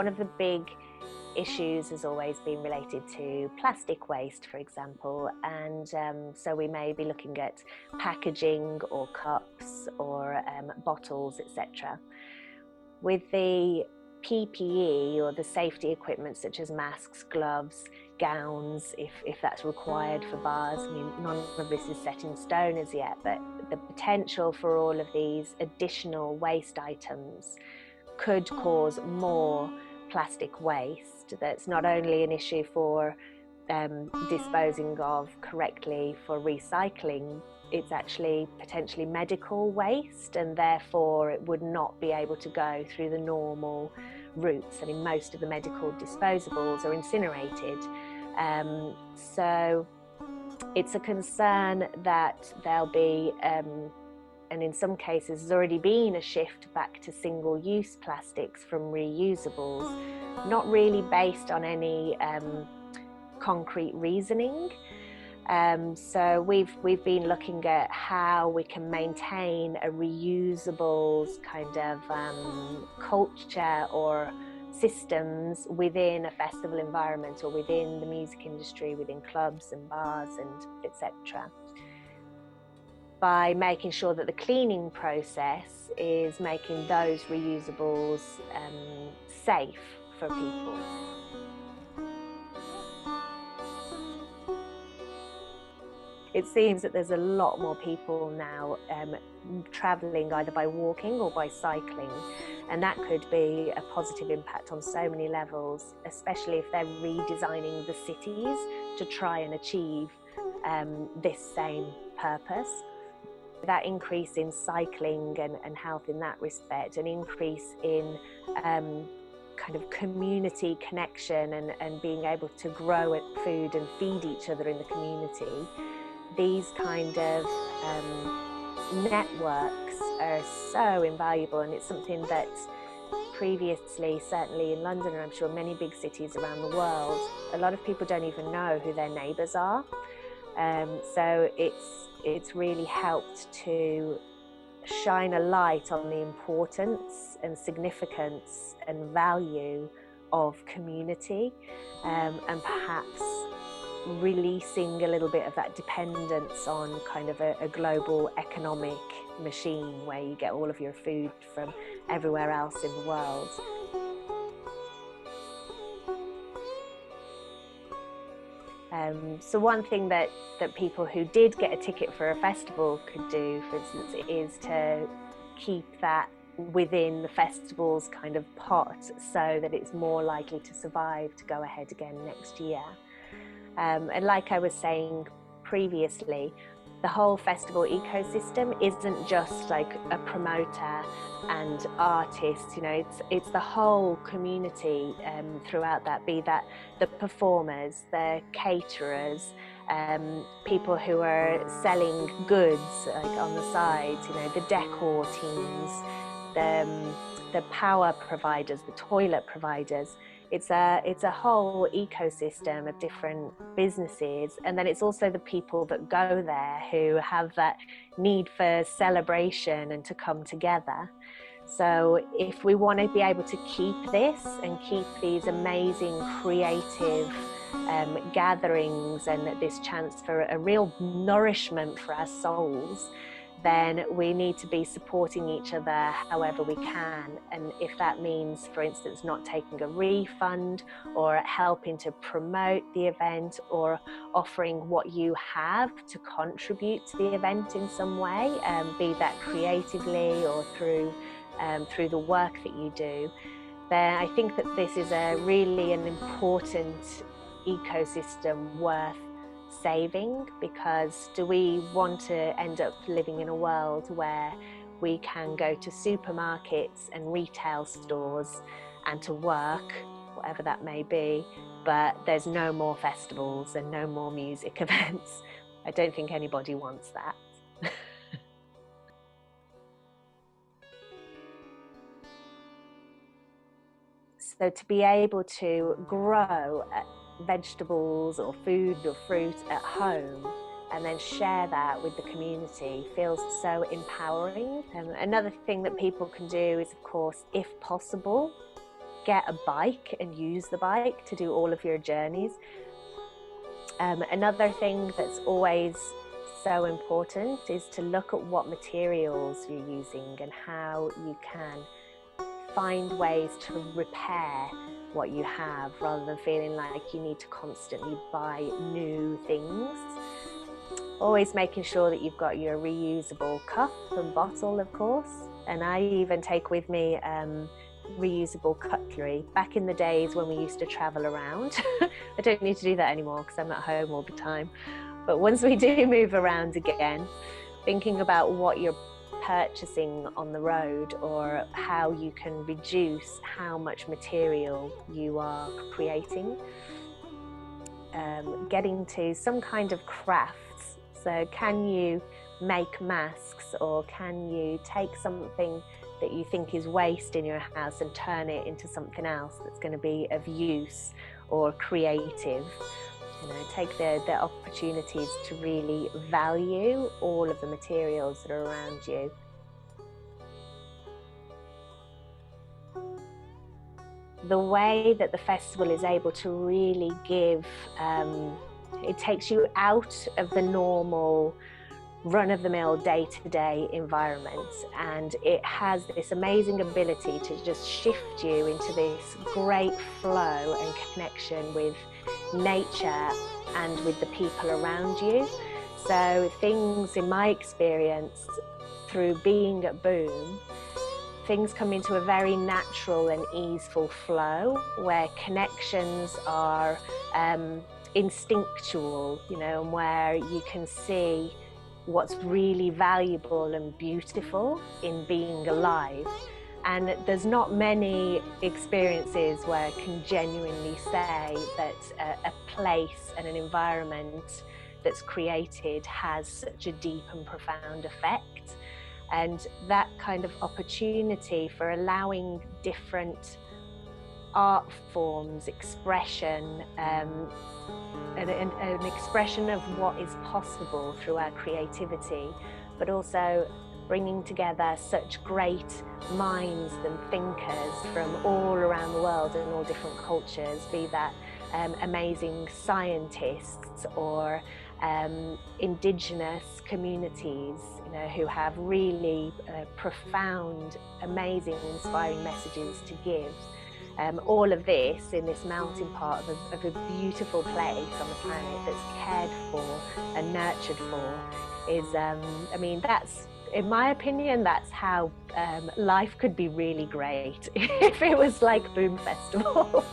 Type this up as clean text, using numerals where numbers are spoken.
one of the big issues has always been related to plastic waste, for example, and so we may be looking at packaging or cups or bottles, etc. With the PPE or the safety equipment such as masks, gloves, gowns, if that's required for bars. I mean, none of this is set in stone as yet, but the potential for all of these additional waste items could cause more plastic waste. That's not only an issue for disposing of correctly for recycling, it's actually potentially medical waste, and therefore it would not be able to go through the normal routes. I mean, most of the medical disposables are incinerated. So it's a concern that there'll be, and in some cases there's already been a shift back to single-use plastics from reusables, not really based on any concrete reasoning. So we've been looking at how we can maintain a reusables kind of culture or systems within a festival environment or within the music industry, within clubs and bars and etc. By making sure that the cleaning process is making those reusables safe for people. It seems that there's a lot more people now travelling either by walking or by cycling, and that could be a positive impact on so many levels, especially if they're redesigning the cities to try and achieve this same purpose. That increase in cycling and health in that respect, an increase in kind of community connection and being able to grow food and feed each other in the community. These kind of networks are so invaluable, and it's something that previously, certainly in London, and I'm sure many big cities around the world, a lot of people don't even know who their neighbours are. So it's really helped to shine a light on the importance and significance and value of community, and perhaps releasing a little bit of that dependence on kind of a global economic machine where you get all of your food from everywhere else in the world. So one thing that people who did get a ticket for a festival could do, for instance, is to keep that within the festival's kind of pot so that it's more likely to survive to go ahead again next year. And like I was saying previously, the whole festival ecosystem isn't just like a promoter and artists, you know, it's the whole community throughout that, be that the performers, the caterers, people who are selling goods like on the sides, you know, the decor teams, the power providers, the toilet providers. It's a whole ecosystem of different businesses, and then it's also the people that go there who have that need for celebration and to come together. So if we want to be able to keep this and keep these amazing creative gatherings and this chance for a real nourishment for our souls, then we need to be supporting each other however we can. And if that means, for instance, not taking a refund or helping to promote the event or offering what you have to contribute to the event in some way, be that creatively or through the work that you do, then I think that this is really an important ecosystem worth saving, because do we want to end up living in a world where we can go to supermarkets and retail stores and to work, whatever that may be, but there's no more festivals and no more music events? I don't think anybody wants that. So to be able to grow vegetables or food or fruit at home and then share that with the community feels so empowering. And another thing that people can do is, of course, if possible, get a bike and use the bike to do all of your journeys. Another thing that's always so important is to look at what materials you're using and how you can find ways to repair what you have, rather than feeling like you need to constantly buy new things. Always making sure that you've got your reusable cup and bottle, of course, and I even take with me reusable cutlery. Back in the days when we used to travel around, I don't need to do that anymore because I'm at home all the time, but once we do move around again, thinking about what you're purchasing on the road, or how you can reduce how much material you are creating. Getting to some kind of crafts. So can you make masks, or can you take something that you think is waste in your house and turn it into something else that's going to be of use or creative? You know, take the opportunities to really value all of the materials that are around you. The way that the festival is able to really give, it takes you out of the normal run-of-the-mill day-to-day environment, and it has this amazing ability to just shift you into this great flow and connection with nature and with the people around you. So things, in my experience, through being at Boom, things come into a very natural and easeful flow where connections are instinctual, you know, and where you can see what's really valuable and beautiful in being alive. And there's not many experiences where I can genuinely say that a place and an environment that's created has such a deep and profound effect. And that kind of opportunity for allowing different art forms, expression, an expression of what is possible through our creativity, but also bringing together such great minds and thinkers from all around the world and all different cultures, be that amazing scientists or indigenous communities, you know, who have really profound, amazing, inspiring messages to give. All of this in this melting pot of a beautiful place on the planet that's cared for and nurtured for is, I mean, that's, in my opinion, that's how life could be really great if it was like Boom Festival.